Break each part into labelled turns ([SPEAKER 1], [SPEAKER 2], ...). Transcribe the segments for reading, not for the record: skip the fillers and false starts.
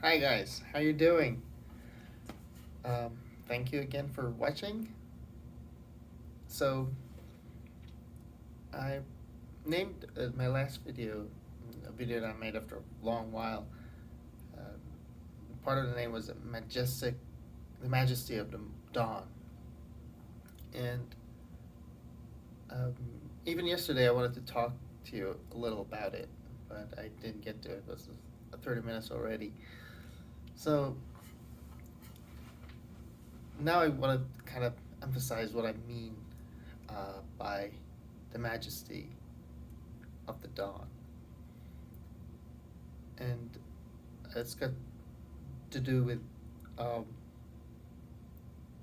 [SPEAKER 1] Hi guys, how you doing? Um, Thank you again for watching. So I named my last video a video that I made after a long while. Uh, Part of the name was the Majesty of the Dawn, and um, even yesterday I wanted to talk to you a little about it, but I didn't get to it. It was 30 minutes already. So now I want to kind of emphasize what I mean by the majesty of the dawn, and it's got to do with um,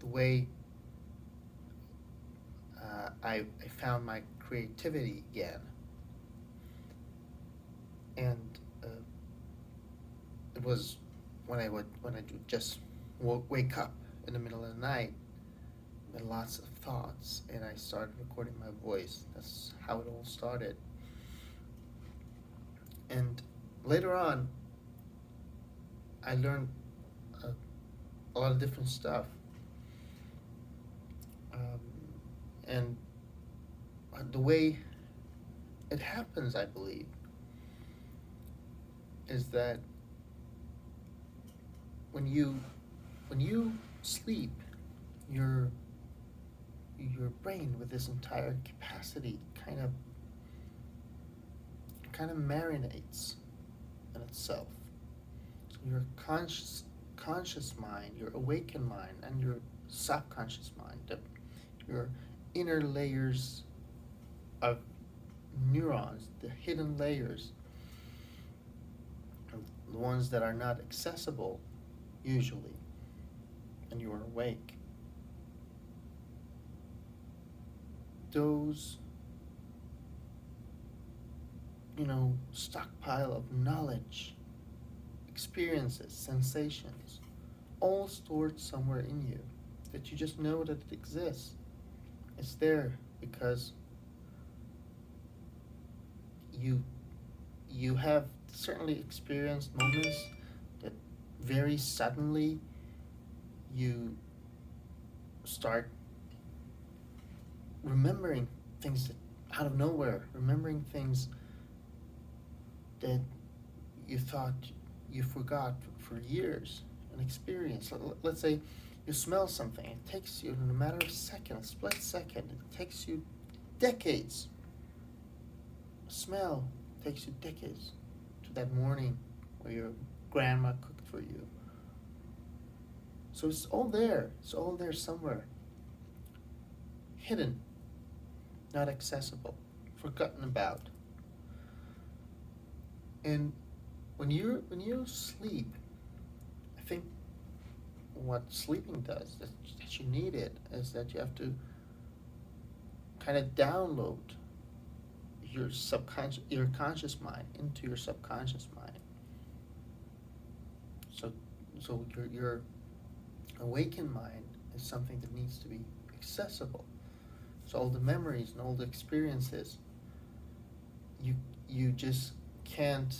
[SPEAKER 1] the way I found my creativity again, and it was when I would just wake up in the middle of the night with lots of thoughts, and I started recording my voice. That's how it all started, and later on I learned uh, a lot of different stuff. Um, and the way it happens, I believe, is that when you when you sleep, your your brain with this entire capacity kind of marinates in itself. So your conscious mind, your awakened mind, and your subconscious mind, your inner layers of neurons, the hidden layers, the ones that are not accessible usually, and you are awake. Those, stockpile of knowledge, experiences, sensations, all stored somewhere in you that you just know that it exists. It's there because you you have certainly experienced moments that very suddenly you start remembering things that out of nowhere, remembering things that you thought you forgot for years, an experience. Let's say you smell something, it takes you in a matter of seconds, a split second, it takes you decades. A smell takes you decades to that morning where your grandma cooked for you. So it's all there somewhere, hidden, not accessible, forgotten about. And when you sleep, I think what sleeping does that you need it is that you have to kind of download your conscious mind into your subconscious mind. So your awakened mind is something that needs to be accessible. So all the memories and all the experiences, you you just can't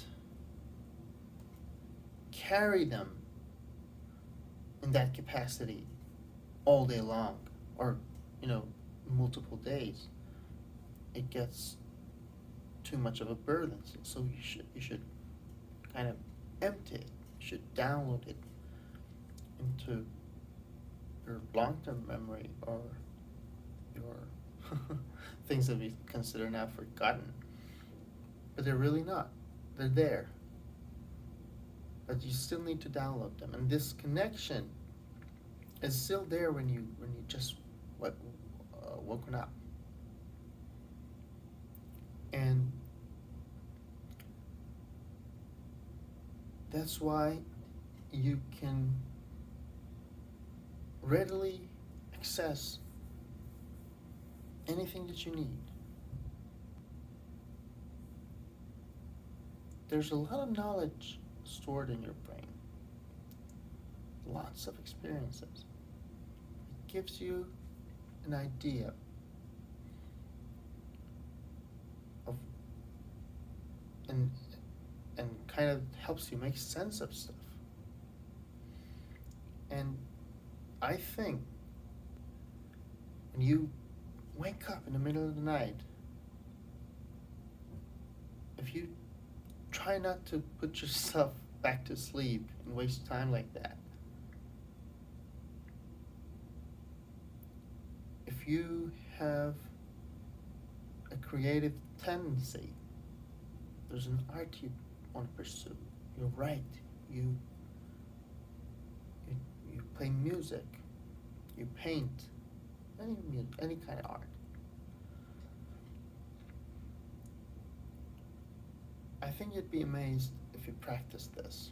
[SPEAKER 1] carry them in that capacity all day long, or you know multiple days. It gets too much of a burden. So you should kind of empty it. You should download it into your long-term memory, or your things that we consider now forgotten, but they're really not. They're there, but you still need to download them. And this connection is still there when you just what woken up, and that's why you can readily access anything that you need. There's a lot of knowledge stored in your brain, lots of experiences. It gives you an idea of and and kind of helps you make sense of stuff. And I think when you wake up in the middle of the night, if you try not to put yourself back to sleep and waste time like that, if you have a creative tendency, there's an art you want to pursue, you write, you, you, you play music, you paint, any kind of art. I think you'd be amazed if you practiced this.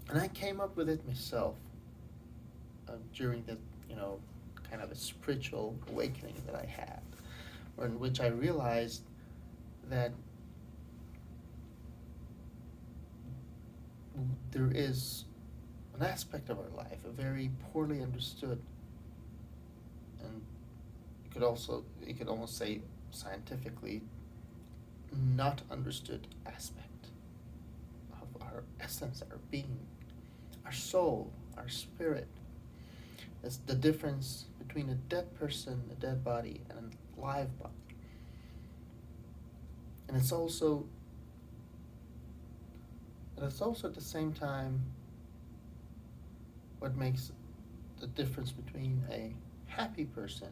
[SPEAKER 1] And I came up with it myself during the, kind of a spiritual awakening that I had, in which I realized that there is an aspect of our life, a very poorly understood, and you could almost say scientifically, not understood aspect of our essence, our being, our soul, our spirit. It's the difference between a dead person, a dead body, and a live body. And it's also at the same time what makes the difference between a happy person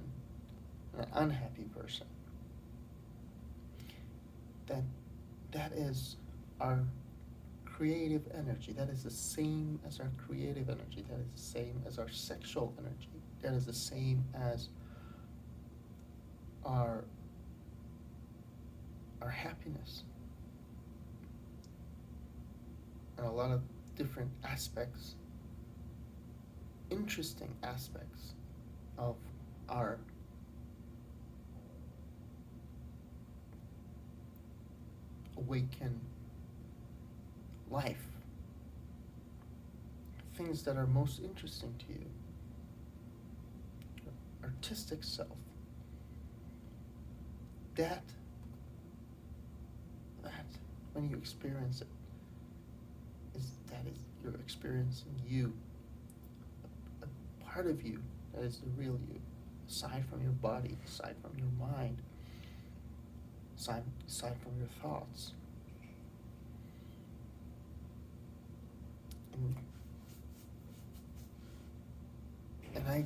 [SPEAKER 1] and an unhappy person. That is our creative energy. That is the same as our creative energy. That is the same as our sexual energy. That is the same as our happiness. And a lot of different aspects, interesting aspects of our awakened life, things that are most interesting to you, your artistic self, that when you experience it, that is you're experiencing you, a part of you that is the real you, aside from your body, aside from your mind, aside from your thoughts. And I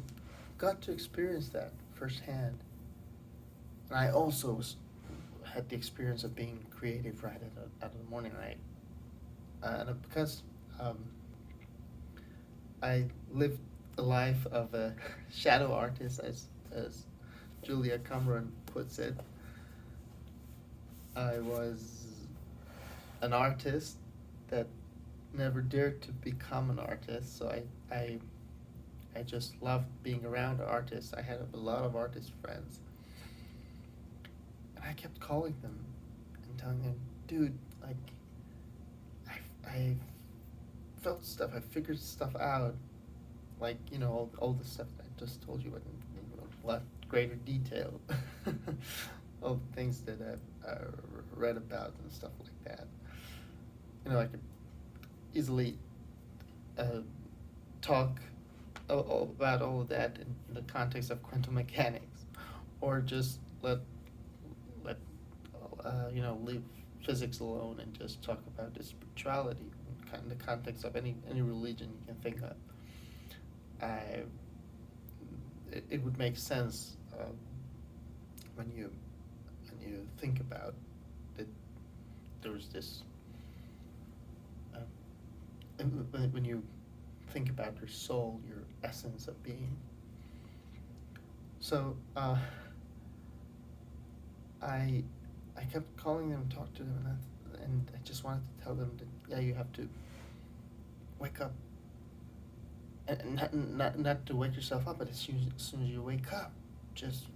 [SPEAKER 1] got to experience that firsthand. And I also had the experience of being creative right at the morning light. And because I lived the life of a shadow artist, as Julia Cameron puts it, I was an artist that never dared to become an artist, so I just loved being around artists. I had a lot of artist friends. And I kept calling them and telling them, dude, like, I felt stuff, I figured stuff out, like, all the stuff that I just told you in a lot greater detail, all the things that I've read about and stuff like that. I could easily talk about all of that in the context of quantum mechanics, or just let leave physics alone and just talk about the spirituality in the context of any religion you can think of. It would make sense when you think about that. There was this when you think about your soul, your essence of being. So I kept calling them, talk to them, and I just wanted to tell them that, yeah, you have to wake up, and not to wake yourself up, but as soon as you wake up, just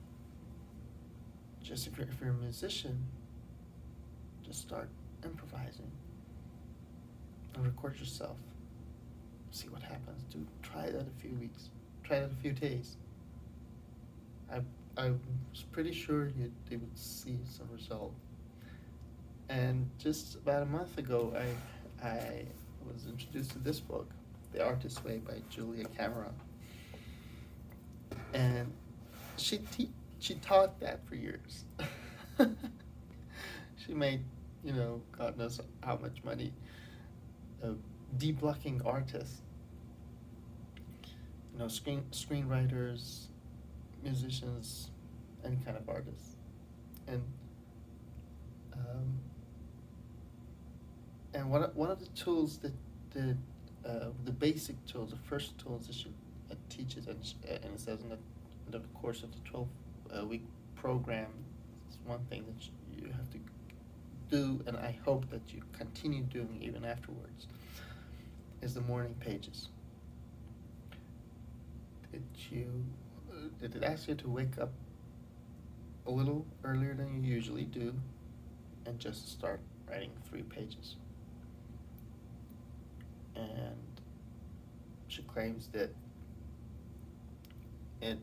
[SPEAKER 1] if you're a musician, just start improvising and record yourself. See what happens. Try that a few weeks. Try that a few days. I was pretty sure they would see some result. And just about a month ago, I was introduced to this book, The Artist's Way by Julia Cameron. And she taught that for years. She made, God knows how much money deblocking artists, screenwriters, musicians, any kind of artists. And one of the tools that the basic tools, the first tools that she teaches, and it says in the course of the 12-week program, it's one thing that you have to do, and I hope that you continue doing even afterwards, is the morning pages. Did it ask you to wake up a little earlier than you usually do and just start writing 3 pages? And she claims that it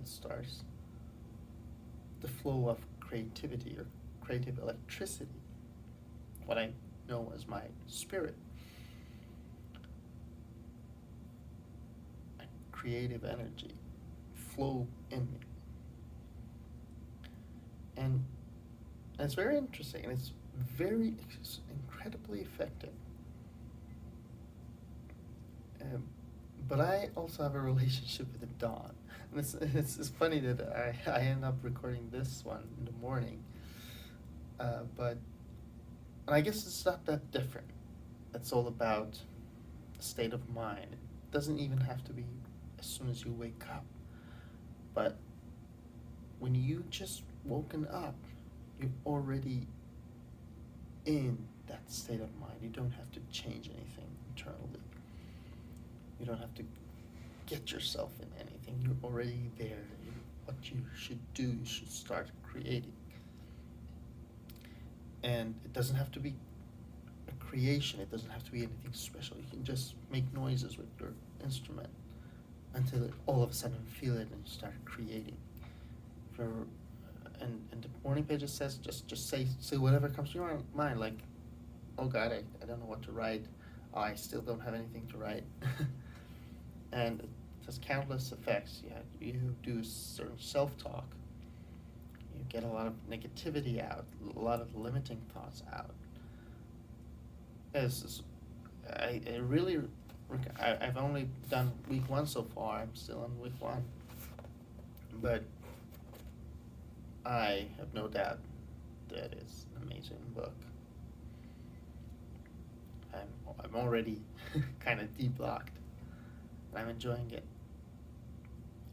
[SPEAKER 1] starts the flow of creativity or creative electricity, what I know as my spirit, a creative energy flow in me. And it's very interesting, and it's incredibly effective. But I also have a relationship with the dawn. And it's funny that I end up recording this one in the morning. But I guess it's not that different. It's all about a state of mind. It doesn't even have to be as soon as you wake up. But when you just woken up, you're already in that state of mind. You don't have to change anything internally. You don't have to get yourself in anything. You're already there. What you should do, you should start creating. And it doesn't have to be a creation. It doesn't have to be anything special. You can just make noises with your instrument until all of a sudden you feel it and you start creating. And the morning pages says just say whatever comes to your mind, like, oh God, I don't know what to write. Oh, I still don't have anything to write. And it has countless effects. You do certain self-talk. You get a lot of negativity out, a lot of limiting thoughts out. I've only done week 1 so far. I'm still on week 1. But I have no doubt that it's an amazing book. I'm already kind of deblocked. I'm enjoying it.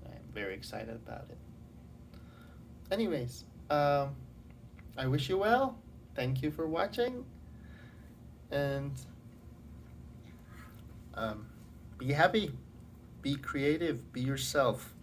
[SPEAKER 1] I'm very excited about it. Anyways, I wish you well. Thank you for watching. And be happy. Be creative. Be yourself.